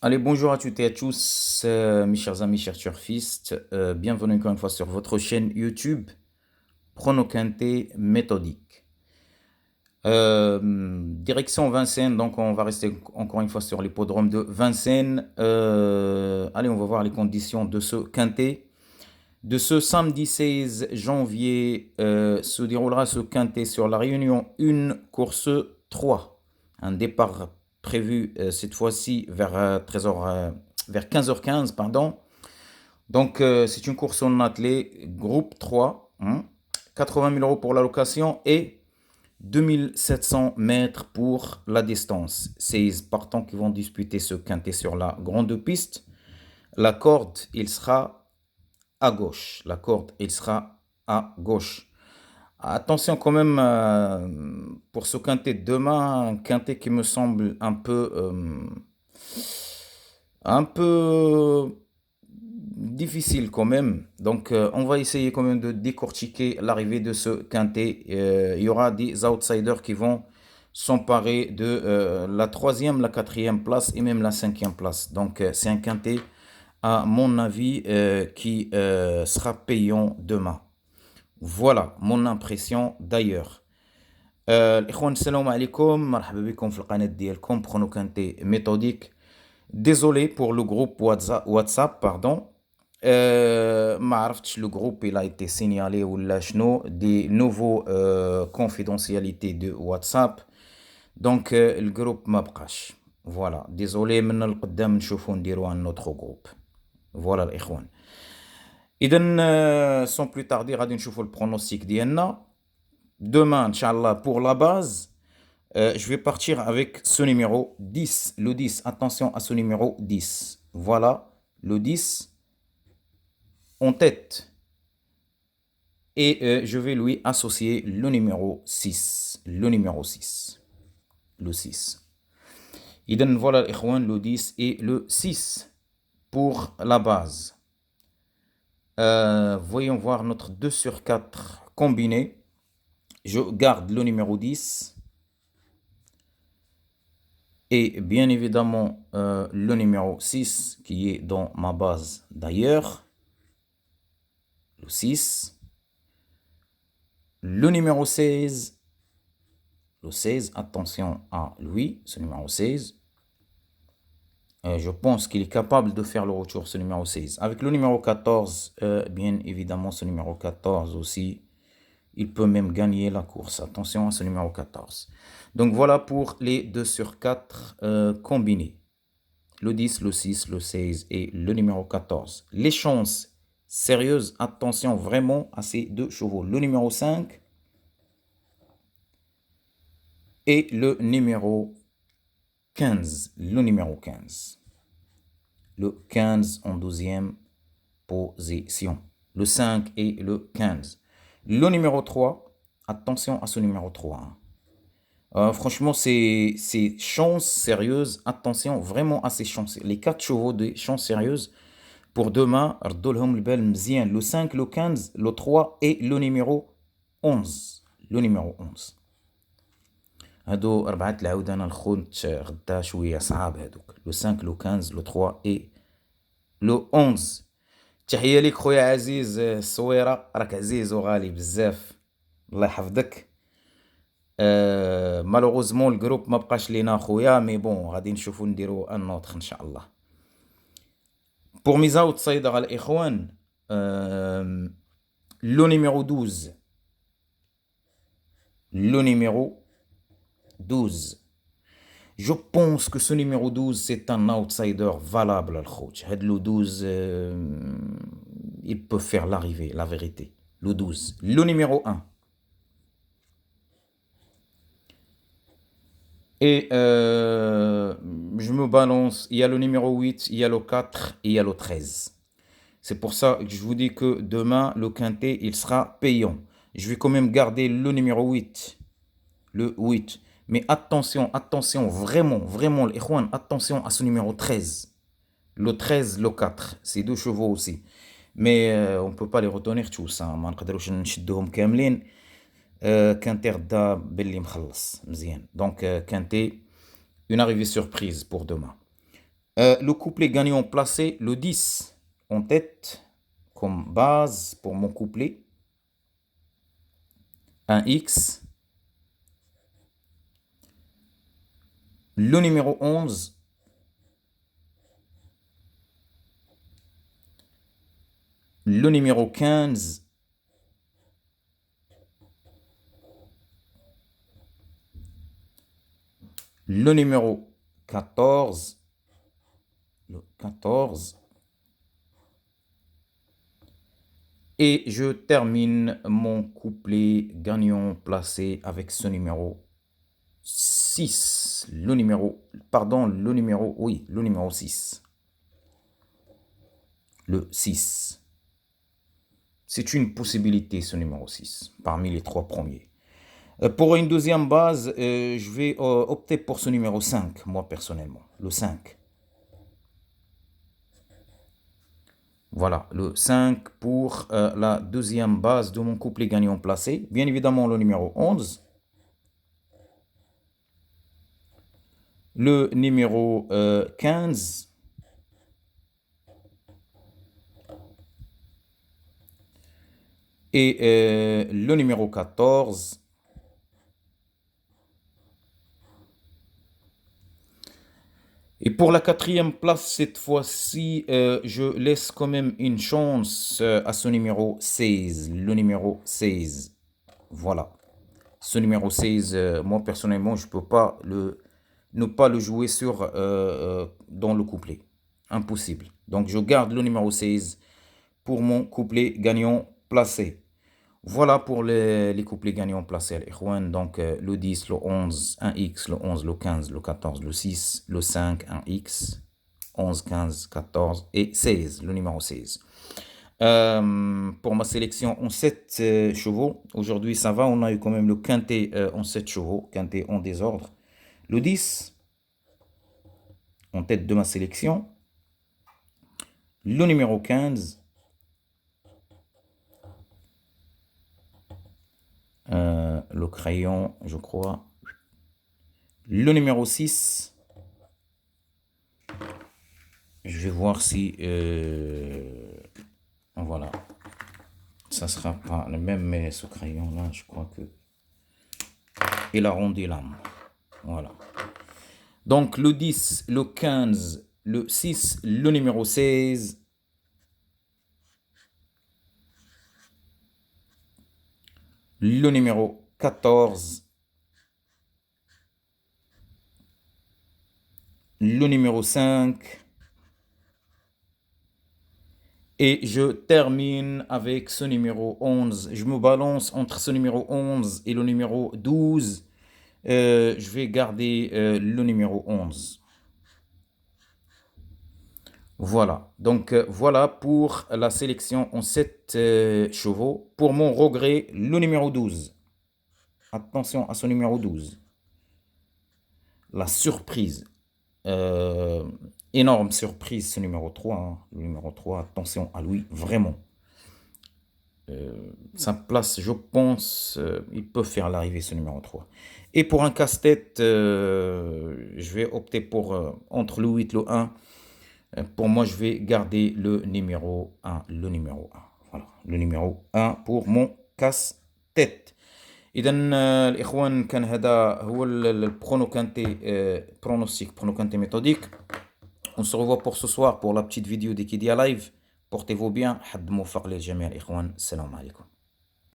Allez, bonjour à toutes et à tous, mes chers amis, chers turfistes. Bienvenue encore une fois sur votre chaîne YouTube Prono Quintet méthodique. Direction Vincennes, donc on va rester encore une fois sur l'hippodrome de Vincennes. Allez, on va voir les conditions de ce quintet. De ce samedi 16 janvier se déroulera ce quintet sur la Réunion 1, course 3. Un départ prévu cette fois-ci vers 13h, vers 15h15, pardon. Donc c'est une course en attelé, groupe 3, 80 000 € pour la location et 2700 mètres pour la distance. 16 partants qui vont disputer ce quintet sur la grande piste. La corde, il sera à gauche. La corde, il sera à gauche. Attention quand même pour ce quintet de demain, un quintet qui me semble un peu difficile quand même. Donc on va essayer quand même de décortiquer l'arrivée de ce quintet. Il y aura des outsiders qui vont s'emparer de la troisième, la quatrième place et même la cinquième place. Donc c'est un quintet à mon avis qui sera payant demain. Voilà mon impression d'ailleurs. الإخوان السلام عليكم مرحبا بكم في القناة ديالكم برونو كانتي ميثوديك. Désolé pour le groupe WhatsApp, pardon. ما عرفتش le groupe il a été signalé ولا شنو des nouveaux confidentialités de WhatsApp. Donc le groupe ما بقاش. Voilà, désolé من القدام نشوفو نديرو un autre groupe. Voilà الإخوان. إذا sans plus tarder غادي نشوفو البرونوستيك ديالنا. Demain, Inch'Allah, pour la base, je vais partir avec ce numéro 10. Le 10, attention à ce numéro 10. Voilà, le 10 en tête. Et je vais lui associer le numéro 6. Le numéro 6. Le 6. Idem, voilà, le 10 et le 6 pour la base. Voyons voir notre 2 sur 4 combiné. Je garde le numéro 10 et bien évidemment le numéro 6 qui est dans ma base d'ailleurs. Le 6. Le numéro 16. Le 16, attention à lui, ce numéro 16. Je pense qu'il est capable de faire le retour, ce numéro 16. Avec le numéro 14, bien évidemment, ce numéro 14 aussi. Il peut même gagner la course. Attention à ce numéro 14. Donc voilà pour les 2 sur 4 combinés. Le 10, le 6, le 16 et le numéro 14. Les chances sérieuses, attention vraiment à ces deux chevaux. Le numéro 5 et le numéro 15. Le numéro 15. Le 15 en 12e position. Le 5 et le 15. Le numéro 3, attention à ce numéro 3. Franchement, c'est chance sérieuse. Attention vraiment à ces chances. Les 4 chevaux de chance sérieuse pour demain. Le 5, le 15, le 3 et le numéro 11. Le numéro 11. هادو 4 العود انا الخونت غدا شويه صعاب هادوك. Le 5, le 15, le 3 et le 11. تحية ليك خويا عزيز الصويرة، راك عزيز وغالي بزاف، الله يحفظك. مالوغوزمون الجروب ما بقاش لينا خويا، مي بون غادي نشوفو نديرو ان اوتر ان شاء الله. بور ميز اوتسايدر الاخوان، لو نيميرو 12. Le numéro 12. Je pense que ce numéro 12, c'est un outsider valable. Le 12, il peut faire l'arrivée, la vérité. Le 12. Le numéro 1. Et je me balance. Il y a le numéro 8, il y a le 4 et il y a le 13. C'est pour ça que je vous dis que demain, le quintet, il sera payant. Je vais quand même garder le numéro 8. Le 8. Mais attention, attention, vraiment, vraiment, les Ikhwan, attention à ce numéro 13. Le 13, le 4. C'est deux chevaux aussi. Mais on ne peut pas les retenir tous. ما نقدروش نشدوهم كاملين. Quinter da belli مخلص مزيان. Donc Quintet, une arrivée surprise pour demain. Le couplet gagnant placé, le 10 en tête, comme base pour mon couplet. Un X. Le numéro 11. Le numéro 15. Le numéro 14. Le 14. Et je termine mon couplet gagnant placé avec ce numéro 6. Le numéro 6. Le 6. C'est une possibilité, ce numéro 6, parmi les 3 premiers. Pour une deuxième base, je vais opter pour ce numéro 5, moi personnellement. Le 5. Voilà, le 5 pour la deuxième base de mon couplet gagnant placé. Bien évidemment, le numéro 11. Le numéro 15. Et le numéro 14. Et pour la quatrième place, cette fois-ci, je laisse quand même une chance à ce numéro 16. Le numéro 16. Voilà. Ce numéro 16, moi personnellement, je ne peux pas ne pas le jouer dans le couplet. Impossible. Donc je garde le numéro 16 pour mon couplet gagnant placé. Voilà pour les couplets gagnants placés à l'Ikhwan. Donc le 10, le 11, un X, le 11, le 15, le 14, le 6, le 5, un X, 11, 15, 14 et 16, le numéro 16. Pour ma sélection en 7 chevaux, aujourd'hui ça va, on a eu quand même le quintet en 7 chevaux, quintet en désordre. Le 10, en tête de ma sélection. Le numéro 15. Le crayon, je crois. Le numéro 6. Je vais voir si... voilà. Ça sera pas le même, mais ce crayon-là, je crois que... Il arrondit l'âme. Voilà. Donc, le 10, le 15, le 6, le numéro 16. Le numéro 14. Le numéro 5. Et je termine avec ce numéro 11. Je me balance entre ce numéro 11 et le numéro 12. Je vais garder le numéro 11. Voilà. Donc, voilà pour la sélection en 7 chevaux. Pour mon regret, le numéro 12. Attention à ce numéro 12. La surprise. Énorme surprise, ce numéro 3. Hein. Le numéro 3, attention à lui, vraiment. Sa place, je pense, il peut faire l'arrivée, ce numéro 3. Et pour un casse-tête, je vais opter pour entre le 8 et le 1. Pour moi, je vais garder le numéro 1. Le numéro 1. Voilà, le numéro 1 pour mon casse-tête. إذا الإخوان كان هذا هو pronostic méthodique. On se revoit pour ce soir pour la petite vidéo d'Ekidia Live. Portez-vous bien. حد موفق للجميع الإخوان. السلام عليكم.